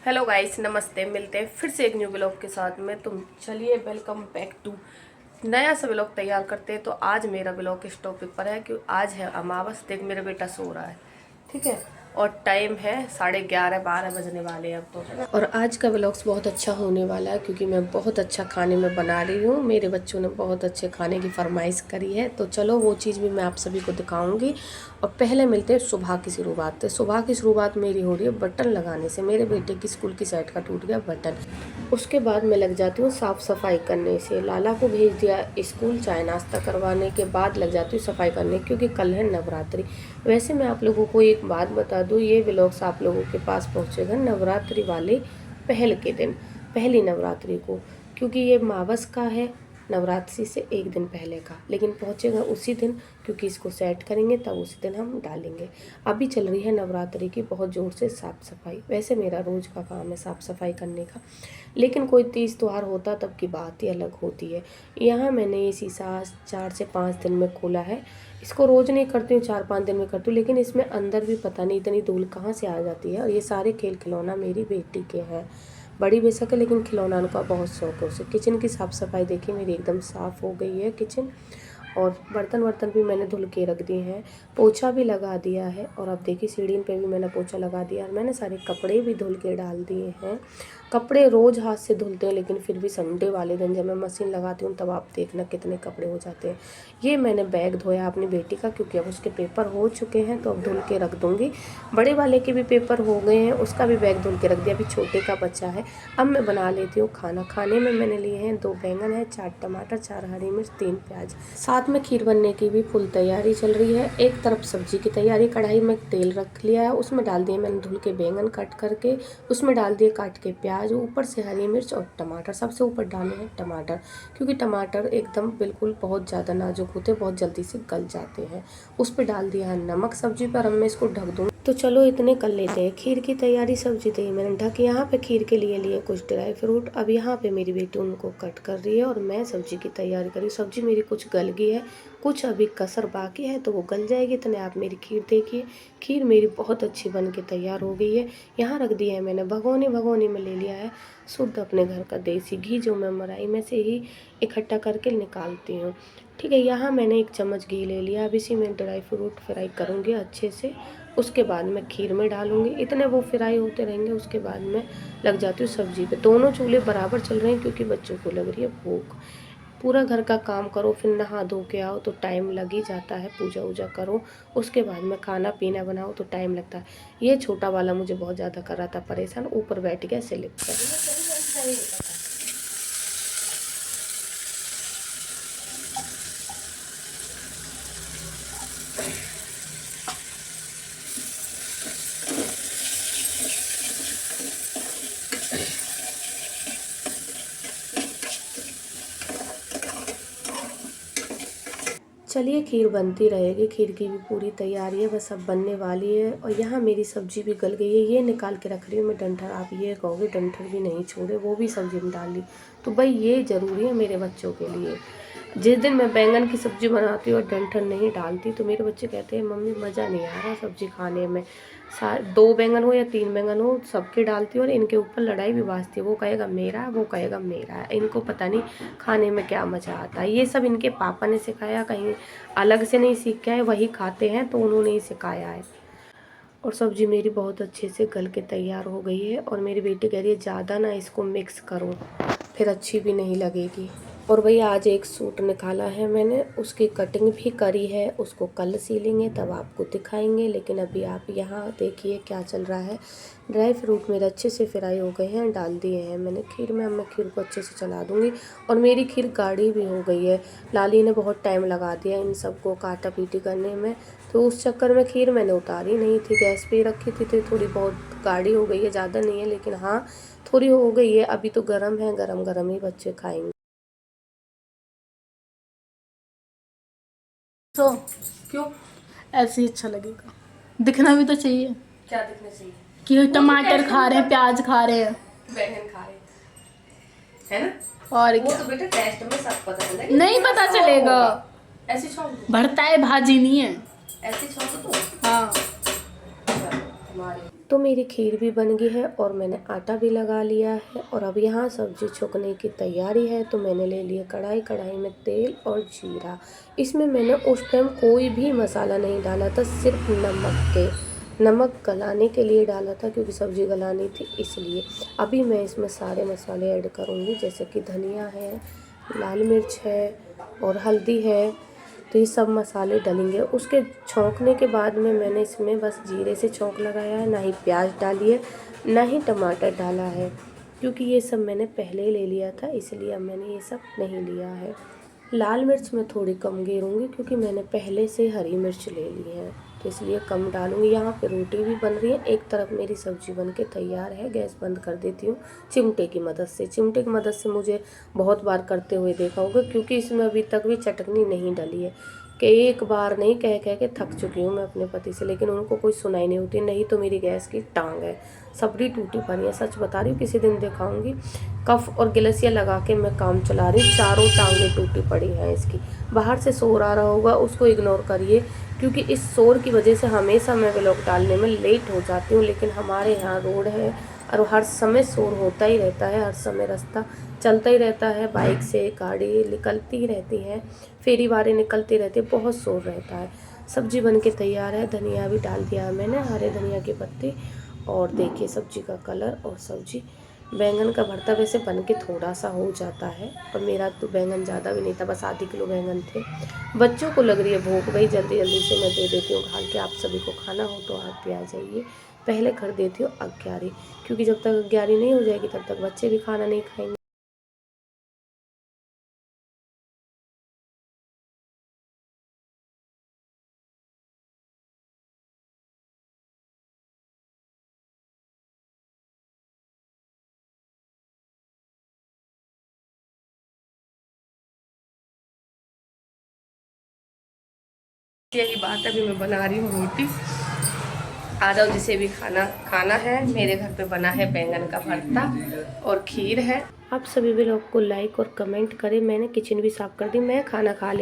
Hello guys, नमस्ते। मिलते हैं फिर से एक न्यू ब्लॉग के साथ में। तुम चलिए वेलकम बैक टू नया सा ब्लॉग तैयार करते हैं। तो आज मेरा ब्लॉग इस टॉपिक पर है कि आज है अमावस। देख मेरा बेटा सो रहा है, ठीक है, और टाइम है 11:30-12 बजने वाले हैं अब तो। और आज का ब्लॉग्स बहुत अच्छा होने वाला है क्योंकि मैं बहुत अच्छा खाने में बना रही हूँ। मेरे बच्चों ने बहुत अच्छे खाने की फरमाइश करी है, तो चलो वो चीज़ भी मैं आप सभी को दिखाऊंगी। और पहले मिलते हैं सुबह की शुरुआत। तो सुबह की शुरुआत मेरी हो रही है बटन लगाने से। मेरे बेटे की स्कूल की साइड का टूट गया बटन। उसके बाद मैं लग जाती हूँ साफ़ सफाई करने से। लाला को भेज दिया स्कूल, चाय नाश्ता करवाने के बाद लग जाती हूँ सफाई करने, क्योंकि कल है नवरात्रि। वैसे मैं आप लोगों को एक बात बता दूँ, ये व्लॉग्स आप लोगों के पास पहुँचेगा नवरात्रि वाले पहल के दिन, पहली नवरात्रि को, क्योंकि ये अमावस का है, नवरात्रि से एक दिन पहले का, लेकिन पहुँचेगा उसी दिन, क्योंकि इसको सेट करेंगे तब उसी दिन हम डालेंगे। अभी चल रही है नवरात्रि की बहुत ज़ोर से साफ़ सफाई। वैसे मेरा रोज़ का काम है साफ़ सफाई करने का, लेकिन कोई तीज त्यौहार होता तब की बात ही अलग होती है। यहाँ मैंने ये शीशा 4 से 5 दिन में खोला है। इसको रोज़ नहीं करती हूँ, 4-5 दिन में करती हूँ, लेकिन इसमें अंदर भी पता नहीं इतनी धूल कहाँ से आ जाती है। और ये सारे खेल खिलौना मेरी बेटी के हैं, बड़ी बेशक है लेकिन खिलौना का बहुत शौक है उसे। किचन की साफ़ सफाई देखिए मेरी एकदम साफ़ हो गई है किचन, और बर्तन वर्तन भी मैंने धुल के रख दिए हैं, पोछा भी लगा दिया है। और अब देखिए सीढ़ी पे भी मैंने पोछा लगा दिया, और मैंने सारे कपड़े भी धुल के डाल दिए हैं। कपड़े रोज़ हाथ से धुलते हैं, लेकिन फिर भी संडे वाले दिन जब मैं मशीन लगाती हूँ तब आप देखना कितने कपड़े हो जाते हैं। ये मैंने बैग धोया अपनी बेटी का, क्योंकि अब उसके पेपर हो चुके हैं तो अब धुल के रख दूँगी। बड़े वाले के भी पेपर हो गए हैं, उसका भी बैग धुल के रख दिया, अभी छोटे का बचा है। अब मैं बना लेती हूँ खाना। खाने में मैंने लिए हैं 2 बैंगन है, 4 टमाटर, 4 हरी मिर्च, 3 प्याज। साथ में खीर बनने की भी फुल तैयारी चल रही है। एक तरफ सब्जी की तैयारी, कढ़ाई में तेल रख लिया है, उसमें डाल दिए मैंने धुल के बैंगन कट करके, उसमें डाल दिए काट के प्याज, ऊपर से हरी मिर्च और टमाटर। सबसे ऊपर डाले हैं टमाटर, क्योंकि टमाटर एकदम बिल्कुल बहुत ज़्यादा नाजुक होते हैं, बहुत जल्दी से गल जाते हैं। उस पर डाल दिया है नमक सब्जी पर। अब मैं इसको ढक दूँ। तो चलो इतने कर लेते हैं। खीर की तैयारी, सब्जी तो मैंने ढक, यहाँ पे खीर के लिए कुछ ड्राई फ्रूट। अब यहाँ पे मेरी बेटी उनको कट कर रही है और मैं सब्जी की तैयारी करी। सब्जी मेरी कुछ गल गई है, कुछ अभी कसर बाकी है, तो वो गल जाएगी। इतने आप मेरी खीर देखिए, खीर मेरी बहुत अच्छी बन के तैयार हो गई है। यहाँ रख दिया है मैंने भगोनी। भगोनी में ले लिया है शुद्ध अपने घर का देसी घी, जो मैं मराई में से ही इकट्ठा करके निकालती हूँ, ठीक है। यहाँ मैंने 1 चम्मच घी ले लिया। अब इसी में ड्राई फ्रूट फ्राई करूँगी अच्छे से, उसके बाद मैं खीर में डालूँगी। इतने वो फ्राई होते रहेंगे, उसके बाद मैं लग जाती हूँ सब्जी पे। दोनों चूल्हे बराबर चल रहे हैं क्योंकि बच्चों को लग रही है भूख। पूरा घर का काम करो, फिर नहा धो के आओ तो टाइम लग ही जाता है। पूजा वूजा करो, उसके बाद में खाना पीना बनाओ तो टाइम लगता है। ये छोटा वाला मुझे बहुत ज़्यादा कर रहा था परेशान, ऊपर बैठ गया स्लिप कर। चलिए खीर बनती रहेगी, खीर की भी पूरी तैयारी है, बस अब बनने वाली है। और यहाँ मेरी सब्जी भी गल गई है, ये निकाल के रख रही हूँ मैं डंठल। आप ये कहोगे डंठल भी नहीं छोड़े, वो भी सब्जी में डाल ली। तो भाई ये ज़रूरी है मेरे बच्चों के लिए। जिस दिन मैं बैंगन की सब्ज़ी बनाती हूँ और डंठल नहीं डालती तो मेरे बच्चे कहते हैं मम्मी मज़ा नहीं आ रहा सब्ज़ी खाने में। 2 बैंगन हो या 3 बैंगन हो, सबके डालती हूँ और इनके ऊपर लड़ाई भी बाजती है। वो कहेगा मेरा, वो कहेगा मेरा। इनको पता नहीं खाने में क्या मज़ा आता है। ये सब इनके पापा ने सिखाया, कहीं अलग से नहीं सीख के आए, वही खाते हैं तो उन्होंने ही सिखाया है। और सब्ज़ी मेरी बहुत अच्छे से गल के तैयार हो गई है। और मेरी बेटी कह रही है ज़्यादा ना इसको मिक्स करो, फिर अच्छी भी नहीं लगेगी। और भैया आज एक सूट निकाला है मैंने, उसकी कटिंग भी करी है, उसको कल सीलेंगे तब आपको दिखाएंगे। लेकिन अभी आप यहाँ देखिए क्या चल रहा है। ड्राई फ्रूट मेरे अच्छे से फ्राई हो गए हैं, डाल दिए हैं मैंने खीर में। अब मैं खीर को अच्छे से चला दूँगी। और मेरी खीर गाढ़ी भी हो गई है, लाली ने बहुत टाइम लगा दिया इन सबको काटा पीटी करने में, तो उस चक्कर में खीर मैंने उतारी नहीं थी, गैस पे रखी थी, तो थोड़ी बहुत गाढ़ी हो गई है, ज़्यादा नहीं है लेकिन हाँ थोड़ी हो गई है। अभी तो गर्म है, गरम गरम ही बच्चे खाएंगे। तो क्यों? ऐसे ही अच्छा लगेगा, दिखना भी तो चाहिए क्या दिखना चाहिए? कि टमाटर खा रहे हैं, प्याज खा रहे हैं, बैंगन खा रहे है ना। और वो क्या। तो बेटा टेस्ट में सब पता चलेगा, नहीं पता चलेगा, ऐसे छोड़ भरता है भाजी नहीं है। ऐसे छोड़ तो हाँ तुम्हारे तो मेरी खीर भी बन गई है और मैंने आटा भी लगा लिया है और अब यहाँ सब्जी छोकने की तैयारी है। तो मैंने ले लिया कढ़ाई, कढ़ाई में तेल और जीरा। इसमें मैंने उस टाइम कोई भी मसाला नहीं डाला था, सिर्फ नमक गलाने के लिए डाला था क्योंकि सब्ज़ी गलानी थी इसलिए। अभी मैं इसमें सारे मसाले ऐड करूँगी, जैसे कि धनिया है, लाल मिर्च है और हल्दी है। तो ये सब मसाले डलेंगे। उसके छौंकने के बाद में मैंने इसमें बस जीरे से छौंक लगाया है, ना ही प्याज डाली है, ना ही टमाटर डाला है, क्योंकि ये सब मैंने पहले ही ले लिया था, इसलिए अब मैंने ये सब नहीं लिया है। लाल मिर्च मैं थोड़ी कम गिरूँगी क्योंकि मैंने पहले से हरी मिर्च ले ली है, तो इसलिए कम डालूँगी। यहाँ पे रोटी भी बन रही है, एक तरफ मेरी सब्ज़ी बन के तैयार है। गैस बंद कर देती हूँ चिमटे की मदद से। चिमटे की मदद से मुझे बहुत बार करते हुए देखा होगा, क्योंकि इसमें अभी तक भी चटनी नहीं डली है। कि एक बार नहीं कह कह के थक चुकी हूँ मैं अपने पति से, लेकिन उनको कोई सुनाई नहीं होती। नहीं तो मेरी गैस की टांग है, सबरी टूटी पड़ी है, सच बता रही हूँ। किसी दिन दिखाऊंगी। कफ और गिलसिया लगा के मैं काम चला रही हूँ, चारों टांगें टूटी पड़ी हैं इसकी। बाहर से शोर आ रहा होगा, उसको इग्नोर करिए, क्योंकि इस शोर की वजह से हमेशा मैं व्लॉग डालने में लेट हो जाती हूँ। लेकिन हमारे यहाँ रोड है और हर समय शोर होता ही रहता है, हर समय रास्ता चलता ही रहता है, बाइक से गाड़ी निकलती ही रहती है, फेरी वारे निकलती रहती है, बहुत शोर रहता है। सब्जी बन के तैयार है, धनिया भी डाल दिया है मैंने, हरे धनिया के पत्ते। और देखिए सब्जी का कलर और सब्जी। बैंगन का भरता वैसे बन के थोड़ा सा हो जाता है, और मेरा तो बैंगन ज़्यादा भी नहीं था, बस आधी किलो बैंगन थे। बच्चों को लग रही है भूख, भाई जल्दी जल्दी से मैं दे देती हूँ खा के। आप सभी को खाना हो तो आप भी आ जाइए। पहले कर देती हूँ अग्यारी, क्योंकि जब तक अग्यारी नहीं हो जाएगी तब तक बच्चे भी खाना नहीं खाएंगे। यही बात है, अभी मैं बना रही हूँ रोटी। आ जाओ जिसे भी खाना खाना है। मेरे घर पे बना है बैंगन का भरता और खीर है। आप सभी भी लोग को लाइक और कमेंट करें। मैंने किचन भी साफ कर दी, मैं खाना खा ले।